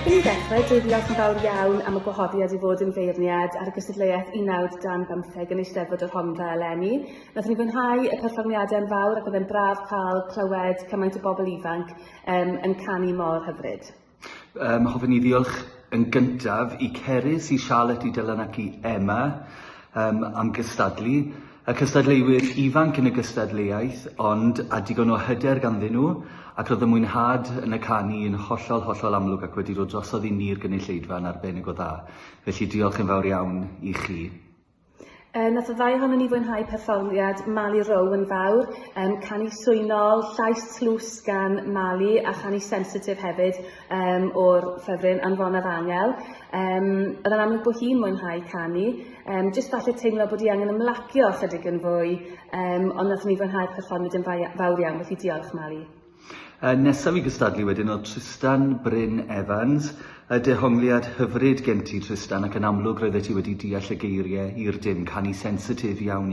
Cyn i ddechrau, dwi diolch yn fawr iawn am y gwahoddiad i fod yn beirniad ar y cystadleuaeth Unawd yn Eisteddfod y Rhondda eleni. Nath ni fwynhau y perfformiadau'n fawr ac oedd e'n braf cael clywed cymaint o bobl ifanc yn canu mor hyfryd. Hoffwn ni ddiolch yn gyntaf i Cerys, i Charlotte, i Dylan ac i Emma am gystadlu. Y cystadleuwyr ifanc yn y gystadleuaeth, ond a digon o hyder ganddyn nhw, ac roedd y mwynhad yn y canu yn hollol amlwg ac wedi dod drosodd i ni'r gynulleidfa yn arbennig o dda. Felly diolch yn fawr iawn i chi. Nath y ddau ohonon ni fwynhau perfformiad Mali Row yn fawr, canu swynol, llais tlws gan Mali a chanu sensitif hefyd o'r ffefryn Anfonaf Angel. Oedd yn amlwg bod hi'n mwynhau canu, jyst falle teimlo bod hi angen ymlacio chydig yn fwy, ond nath ni fwynhau'r perfformiad yn fawr iawn, felly diolch Mali. Nesaf i gystadlu wedyn o Tristan Bryn Evans, y dehongliad hyfryd gen ti Tristan, ac yn amlwg roeddet ti wedi deall y geiriau i'r dim, canu sensitif iawn.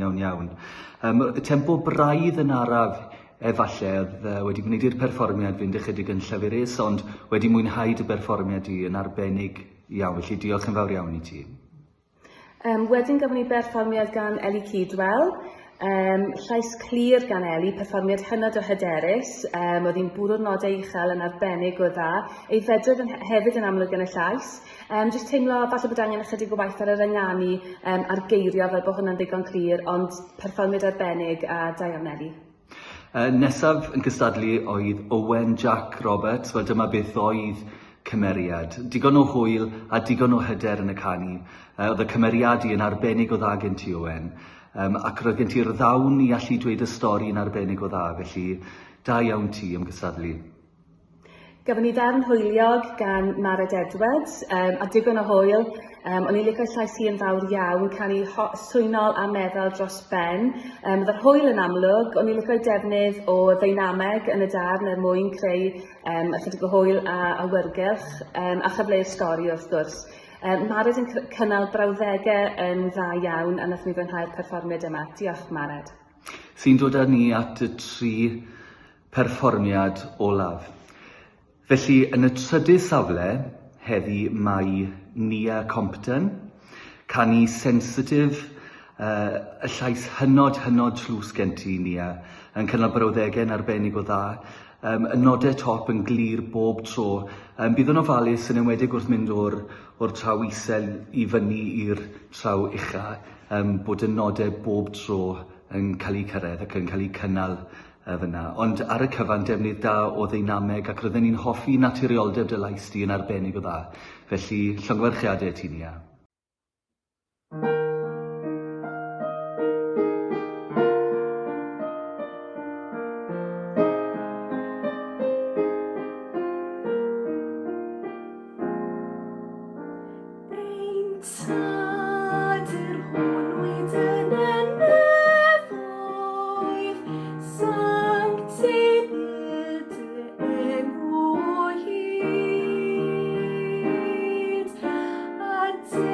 Y tempo braidd yn araf efallai oedd wedi gwneud i'r perfformiad fynd ychydig yn llefyrus, ond wedi mwynhau dy berfformiad i yn arbennig iawn, felly diolch yn fawr iawn i ti. Wedyn gafon ni berfformiad gan Elin Cydwell. Llais clir gan Eli, perfformiad hynod o hyderus, oedd hi'n bwrw'r nodau uchel yn arbennig o dda, ei fedrod hefyd yn amlwg yn y llais. Jyst teimlo falle bod angen ychydig o waith ar yr ynganu a'r geirio fel bod hwnna'n ddigon clir, ond perfformiad arbennig a da iawn Eli. Nesaf yn gystadlu oedd Owen Jack Roberts, wel dyma beth oedd cymeriad. Digon o hwyl a digon o hyder yn y canu. Oedd y cymeriad i yn arbennig o dda gen ti Owen. Ac roedd gen ti'r ddawn i allu dweud y stori yn arbennig o dda, felly da iawn ti am gystadlu. Gafon ni darn hwyliog gan Mared Edwards, a digon o hwyl. O'n i'n licio llais hi yn fawr iawn, canu swynol a meddwl dros ben. Oedd yr hwyl yn amlwg, o'n i'n licio defnydd o ddeinameg yn y darn mwyn creu ychydig o hwyl a awyrgylch, a chyfleu'r stori wrth gwrs. Mared yn cynnal brawddegau yn dda iawn a nath ni fwynhau'r perfformiad yma. Diolch Mared. Sy'n dod â ni at y 3 perfformiad olaf. Felly yn y trydydd safle, heddi mae Nia Compton, canu sensitif, y llais hynod tlws gen ti Nia, yn cynnal brawddegau yn arbennig o dda. Y nodau top yn glir bob tro. Bydd yn ofalus yn enwedig wrth mynd o'r traw isel i fyny i'r traw ucha, bod y nodau bob tro yn cael eu cyrraedd ac yn cael eu cynnal fyna. Ond ar y cyfan defnydd da o ddeinameg ac roedden ni'n hoffi naturioldeb dy lais di yn arbennig o dda. Felly llongyfarchiadau ti Nia. Dim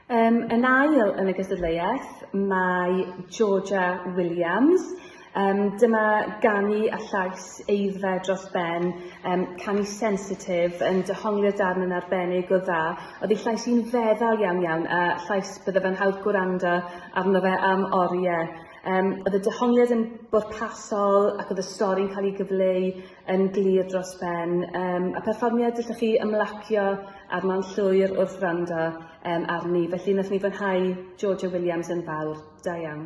Yn ail yn y gystadleuaeth, mae Llywelyn-Williams. Dyma ganu a llais eiddfed dros ben, canu sensitif yn dehongliad darn yn arbennig o dda. Oedd ei llais i'n feddal iawn iawn, a llais bydde fe'n hawdd gwrando arno fe am oriau. Oedd y dehongliad yn bwrpasol ac oedd y stori'n cael ei gyfleu yn glir dros ben. A perfformiad ydych chi ymlacio arno'n llwyr wrth wrando arni. Felly wnaeth ni fwynhau Llywelyn-Williams yn fawr. Da iawn.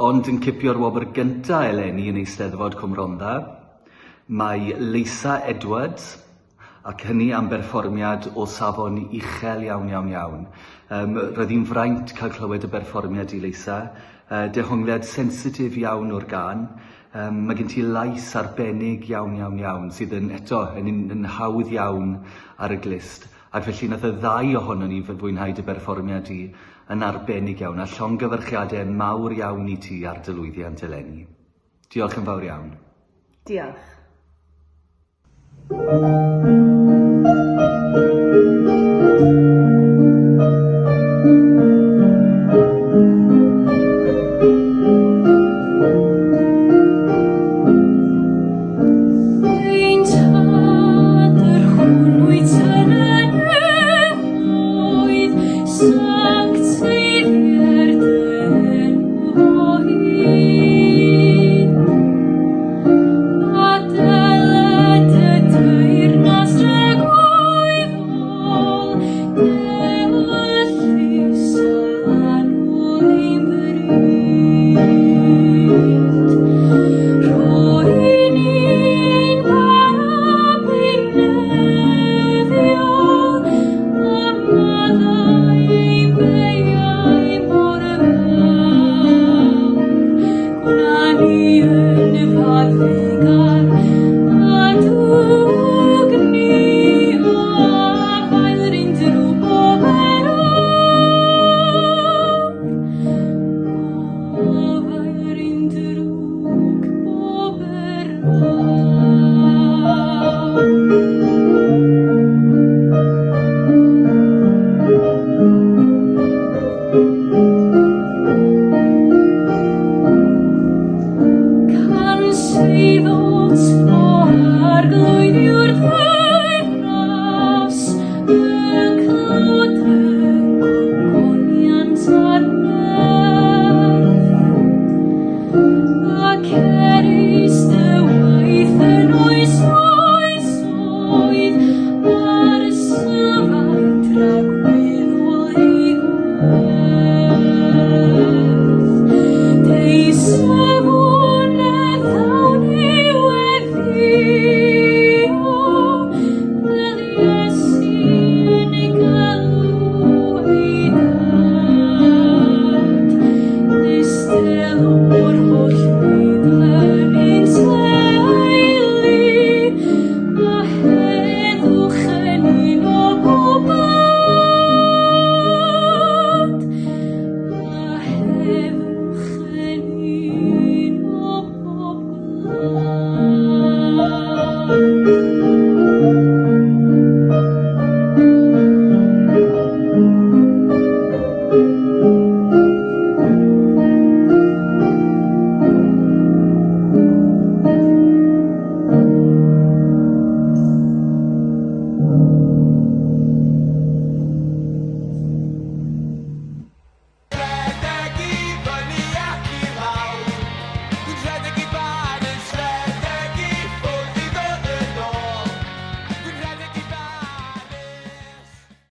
Ond yn cipio'r wobr gynta eleni yn Eisteddfod y Rhondda, mae Leisa Edwards, ac hynny am berfformiad o safon uchel iawn iawn iawn. Roedd hi'n fraint cael clywed y berfformiad i Leisa, dehongliad sensitif iawn o'r gan. Mae gen ti lais arbennig iawn iawn iawn sydd yn hawdd iawn ar y glist. Ac felly nath y ddau ohonon ni fwynhau dy berfformiad i yn arbennig iawn a llongyfarchiadau mawr iawn i ti ar dy lwyddiant eleni. Diolch yn fawr iawn. Diolch.